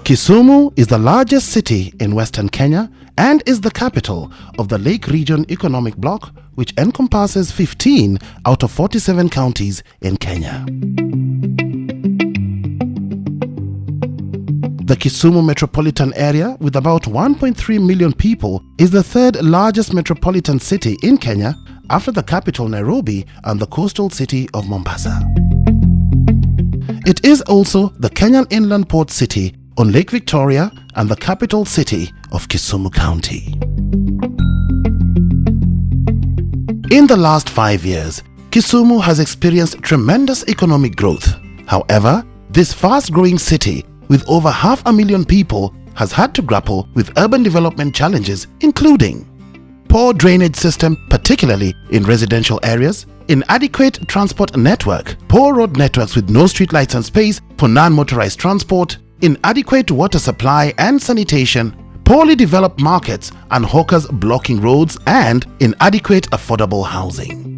Kisumu is the largest city in Western Kenya and is the capital of the Lake Region Economic Bloc, which encompasses 15 out of 47 counties in Kenya. The Kisumu metropolitan area, with about 1.3 million people, is the third largest metropolitan city in Kenya after the capital Nairobi and the coastal city of Mombasa. It is also the Kenyan inland port city on Lake Victoria and the capital city of Kisumu County. In the last 5 years, Kisumu has experienced tremendous economic growth. However, this fast-growing city with over 500,000 people has had to grapple with urban development challenges, including poor drainage system, particularly in residential areas, inadequate transport network, poor road networks with no streetlights and space for non-motorized transport, inadequate water supply and sanitation, poorly developed markets and hawkers blocking roads, and inadequate affordable housing.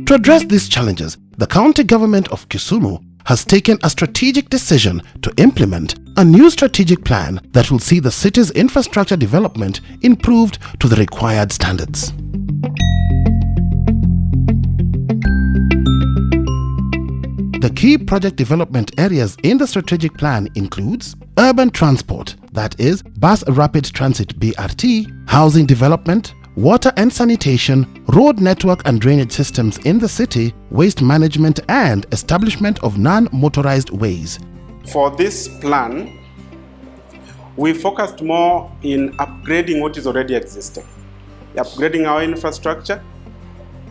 To address these challenges, the county government of Kisumu has taken a strategic decision to implement a new strategic plan that will see the city's infrastructure development improved to the required standards. The key project development areas in the strategic plan includes urban transport, that is bus rapid transit BRT, housing development, water and sanitation, road network and drainage systems in the city, waste management and establishment of non-motorized ways. For this plan, we focused more in upgrading what is already existing, upgrading our infrastructure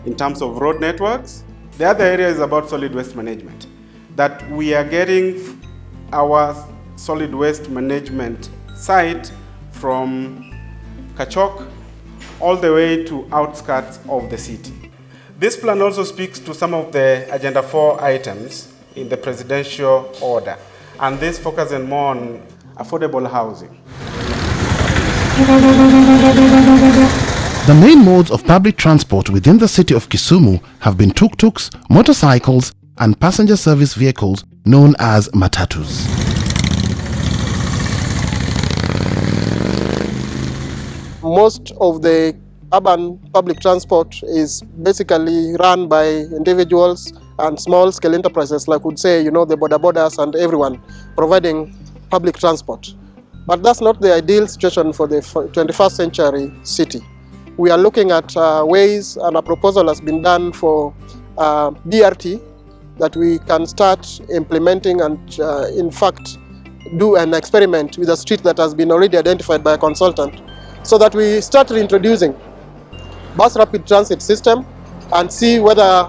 in terms of road networks. The other area is about solid waste management, that we are getting our solid waste management site from Kachok all the way to outskirts of the city. This plan also speaks to some of the Agenda 4 items in the presidential order, and this focuses more on affordable housing. The main modes of public transport within the city of Kisumu have been tuk-tuks, motorcycles and passenger service vehicles known as matatus. Most of the urban public transport is basically run by individuals and small-scale enterprises, like would say, the boda-bodas and everyone providing public transport. But that's not the ideal situation for the 21st century city. We are looking at ways, and a proposal has been done for BRT that we can start implementing and in fact do an experiment with a street that has been already identified by a consultant, so that we start reintroducing bus rapid transit system and see whether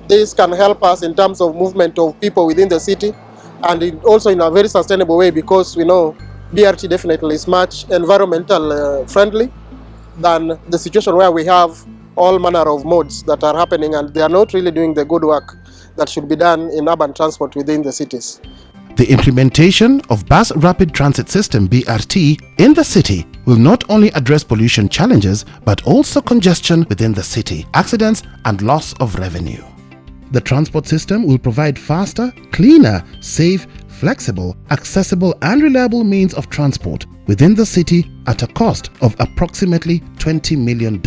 this can help us in terms of movement of people within the city, and also in a very sustainable way, because we know BRT definitely is much environmental friendly than the situation where we have all manner of modes that are happening and they are not really doing the good work that should be done in urban transport within the cities. The implementation of Bus Rapid Transit System BRT in the city will not only address pollution challenges but also congestion within the city, accidents and loss of revenue. The transport system will provide faster, cleaner, safe, flexible, accessible and reliable means of transport within the city at a cost of approximately $20 million.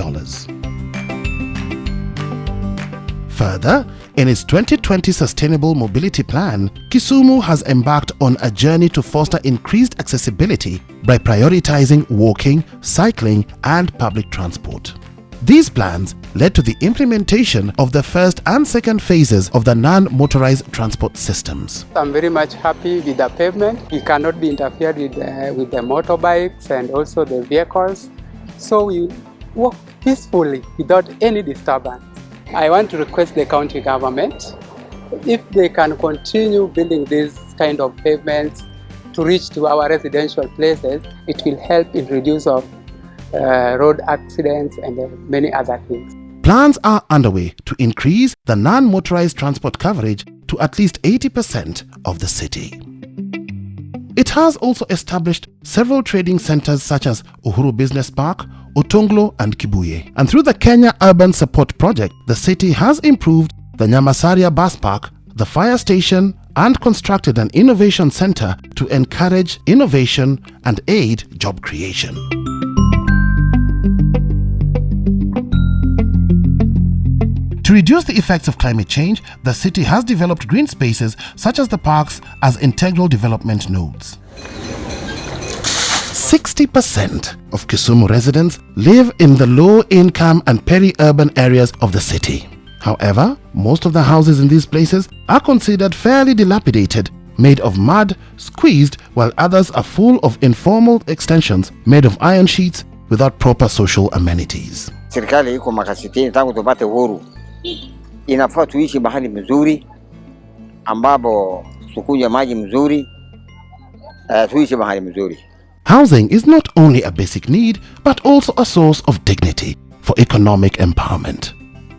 Further, in its 2020 Sustainable Mobility Plan, Kisumu has embarked on a journey to foster increased accessibility by prioritizing walking, cycling and public transport. These plans led to the implementation of the first and second phases of the non-motorized transport systems. I'm very much happy with the pavement. It cannot be interfered with the motorbikes and also the vehicles. So we walk peacefully without any disturbance. I want to request the county government, if they can continue building these kind of pavements to reach to our residential places, it will help in reduce of road accidents and many other things. Plans are underway to increase the non-motorized transport coverage to at least 80% of the city. It has also established several trading centers such as Uhuru Business Park, Otonglo and Kibuye. And through the Kenya Urban Support Project, the city has improved the Nyamasaria Bus Park, the fire station and constructed an innovation center to encourage innovation and aid job creation. To reduce the effects of climate change, the city has developed green spaces such as the parks as integral development nodes. 60% of Kisumu residents live in the low-income and peri-urban areas of the city. However, most of the houses in these places are considered fairly dilapidated, made of mud, squeezed, while others are full of informal extensions made of iron sheets without proper social amenities. Serikali iko makasitini tangu tupate uhuru. Inafaa tuishi mahali mzuri ambapo tukunywe maji mzuri, tuishi mahali mzuri. Housing is not only a basic need but also a source of dignity for economic empowerment.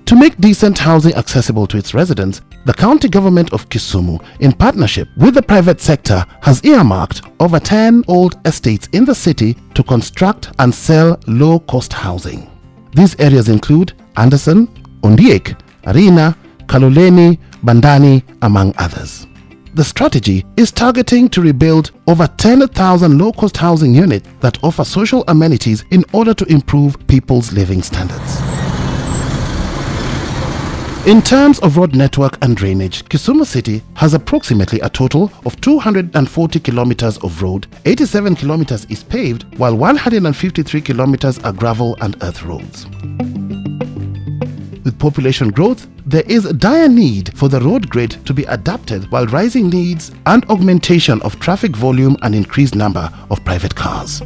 To make decent housing accessible to its residents, the county government of Kisumu, in partnership with the private sector, has earmarked over 10 old estates in the city to construct and sell low-cost housing. These areas include Anderson, Ondiek, Arena, Kaloleni, Bandani, among others. The strategy is targeting to rebuild over 10,000 low-cost housing units that offer social amenities in order to improve people's living standards. In terms of road network and drainage, Kisumu City has approximately a total of 240 kilometers of road, 87 kilometers is paved, while 153 kilometers are gravel and earth roads. With population growth, there is a dire need for the road grid to be adapted, while rising needs and augmentation of traffic volume and increased number of private cars.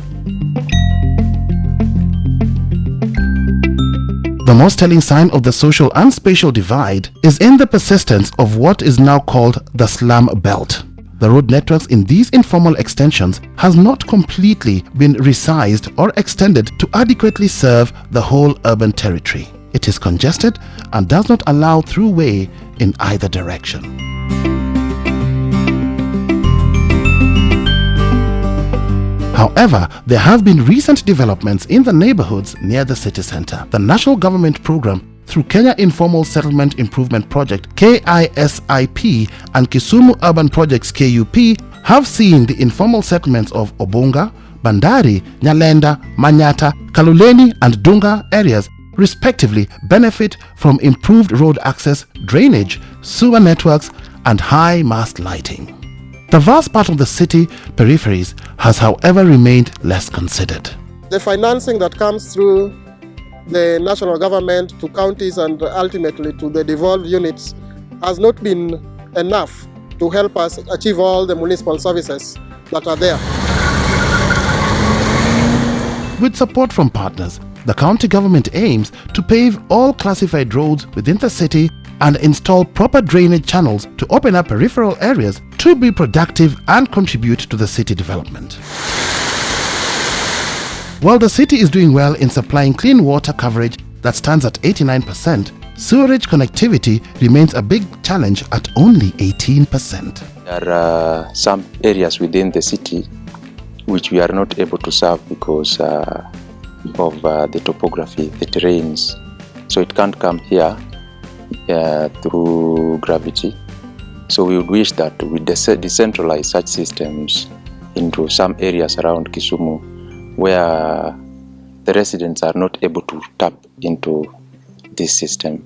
The most telling sign of the social and spatial divide is in the persistence of what is now called the slum belt. The road networks in these informal extensions has not completely been resized or extended to adequately serve the whole urban territory. It is congested and does not allow throughway in either direction. However, there have been recent developments in the neighborhoods near the city center. The national government program through Kenya Informal Settlement Improvement Project KISIP and Kisumu Urban Projects KUP have seen the informal settlements of Obunga, Bandari, Nyalenda, Manyata, Kaloleni and Dunga areas respectively benefit from improved road access, drainage, sewer networks and high mast lighting. The vast part of the city peripheries has however remained less considered. The financing that comes through the national government to counties and ultimately to the devolved units has not been enough to help us achieve all the municipal services that are there. With support from partners, the county government aims to pave all classified roads within the city and install proper drainage channels to open up peripheral areas to be productive and contribute to the city development. While the city is doing well in supplying clean water coverage that stands at 89%, sewerage connectivity remains a big challenge at only 18%. There are some areas within the city which we are not able to serve because of the topography, the terrains. So it can't come here through gravity. So we would wish that we decentralize such systems into some areas around Kisumu where the residents are not able to tap into this system.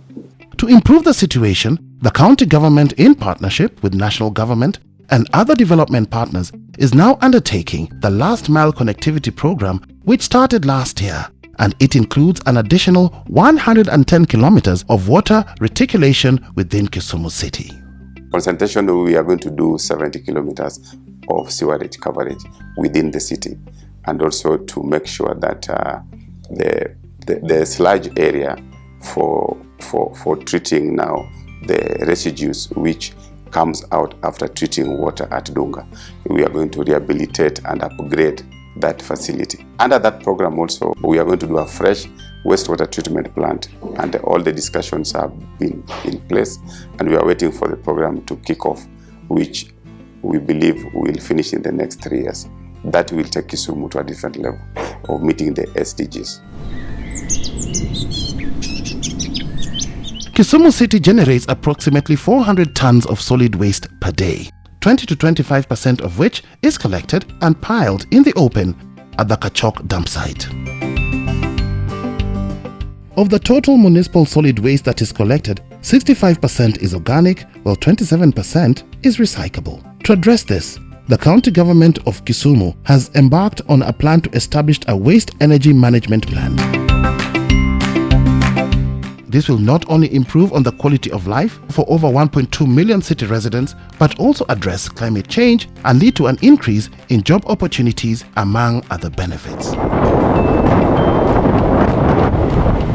To improve the situation, the county government, in partnership with national government and other development partners, is now undertaking the Last Mile Connectivity Program, which started last year, and it includes an additional 110 kilometers of water reticulation within Kisumu City. On sanitation, we are going to do 70 kilometers of sewerage coverage within the city, and also to make sure that the sludge area for treating now the residues which comes out after treating water at Dunga. We are going to rehabilitate and upgrade that facility. Under that program also, we are going to do a fresh wastewater treatment plant, and all the discussions have been in place, and we are waiting for the program to kick off, which we believe will finish in the next 3 years. That will take Kisumu to a different level of meeting the SDGs. Kisumu City generates approximately 400 tons of solid waste per day. 20 to 25% of which is collected and piled in the open at the Kachok dump site. Of the total municipal solid waste that is collected, 65% is organic, while 27% is recyclable. To address this, the county government of Kisumu has embarked on a plan to establish a waste energy management plan. This will not only improve on the quality of life for over 1.2 million city residents, but also address climate change and lead to an increase in job opportunities, among other benefits.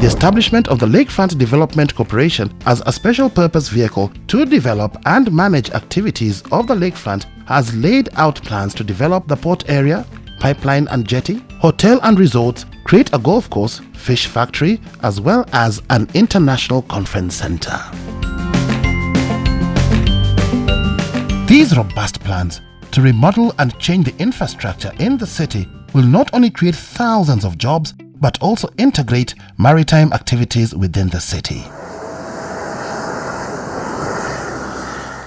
The establishment of the Lakefront Development Corporation as a special purpose vehicle to develop and manage activities of the lakefront has laid out plans to develop the port area, pipeline and jetty, hotel and resorts, create a golf course, fish factory, as well as an international conference center. These robust plans to remodel and change the infrastructure in the city will not only create thousands of jobs, but also integrate maritime activities within the city.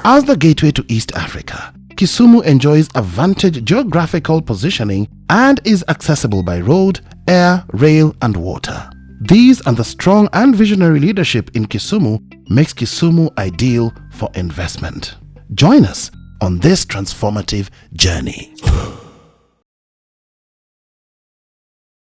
As the gateway to East Africa, Kisumu enjoys a vantage geographical positioning and is accessible by road, air, rail and water. These and the strong and visionary leadership in Kisumu makes Kisumu ideal for investment. Join us on this transformative journey.